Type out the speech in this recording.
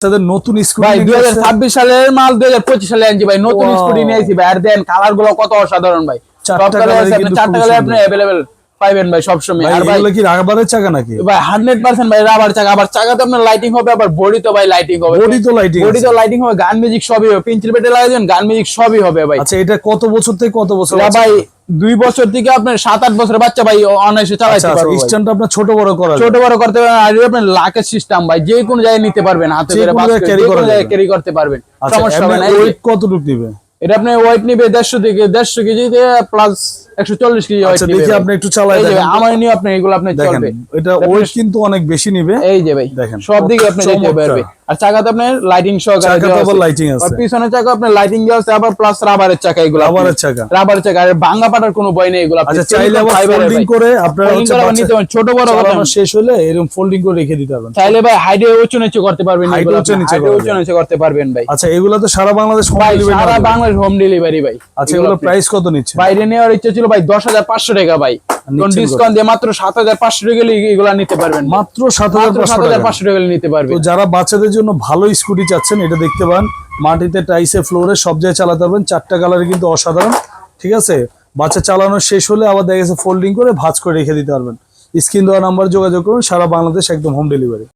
নতুন ভাই 2026 সালের মাল 2025 সালে আনছি ভাই, নতুন স্কুটি নিয়েছি ভাই। আর দেন কালার গুলো কত অসাধারণ ভাই, চারটা কালার আপনি अवेलेबल পাবেন ভাই সব সময়। আর ভাই এগুলো কি রাবারের চাকা নাকি ভাই? 100% ভাই রাবার চাকা। আবার চাকাতে আপনার লাইটিং হবে, আবার বডি তো ভাই লাইটিং হবে, বডি তো লাইটিং হবে, গান মিউজিক সবই হবে, পেন্সিল পেটে লাগাবেন গান মিউজিক সবই হবে ভাই। আচ্ছা এটা কত বছর থেকে কত বছর? ভাই 2 বছর থেকে আপনার 7-8 বছরের বাচ্চা ভাই অনায়াসে চালাতে পারবে। স্ট্যান্ডটা আপনার ছোট বড় করতে পারবেন। আর আপনার লাকের সিস্টেম ভাই, যে কোনো জায়গায় নিতে পারবেন, হাতে করে বাস করে যে কোনো জায়গায় ক্যারি করতে পারবেন, সমস্যা হবে না। ওয়েট কতটুকু নিবে এটা আপনি ওয়েট নিবে 150 কেজি প্লাস 140 কেজি ওয়েট নিবে। দেখি আপনি একটু চালাই দেখেন, আমার নিয়ে আপনি এগুলো আপনি চলবে। এটা ওয়েট কিন্তু অনেক বেশি নিবে। এই যে ভাই দেখেন সব দিকে আপনি দেখতে পারবে। আর চাকাতে আপনার লাইটিং সহকারে দেওয়া আছে, লাইটিং আছে, আর পিছনের চাকা আপনার লাইটিং দেওয়া আছে, আবার প্লাস রাবারের চাকা। এগুলো রাবারের চাকা, আর ভাঙা পাটার কোনো ভয় নেই এগুলো। আচ্ছা চাইলে আবার ফোল্ডিং করে আপনারা হচ্ছে নিতে পারেন, ছোট বড় শেষ হলে এরকম ফোল্ডিং করে রেখে দিতে পারবেন। চাইলে ভাই হাইডে উঁচু নিচু করতে পারবেন, হাইডে উঁচু নিচু করতে পারবেন ভাই। আচ্ছা এগুলো তো সারা বাংলাদেশ হোম ডেলিভারি? সারা বাংলাদেশ হোম ডেলিভারি ভাই। আচ্ছা এগুলো প্রাইস কত নিচ্ছে? বাইরে নেওয়ার ইচ্ছা ছিল ভাই 10,500 টাকা ভাই, কোন ডিসকাউন্ট দিয়ে মাত্র 7,500 টাকা এগুলা নিতে পারবেন। মাত্র 7,500 টাকা নিতে পারবেন। তো যারা বাচ্চাদের জন্য ভালো স্কুটি চাচ্ছেন, এটা দেখতে পান, মাটিতে টাইসে ফ্লোরে সব জায়গায় চালাতে পারবেন। 4টা কালারে কিন্তু অসাধারণ, ঠিক আছে। বাচ্চা চালানো শেষ হলে আবার দেখা গেছে ফোল্ডিং করে ভাঁজ করে রেখে দিতে পারবেন। স্ক্রিন দেওয়া নাম্বার যোগাযোগ করুন, সারা বাংলাদেশ একদম হোম ডেলিভারি।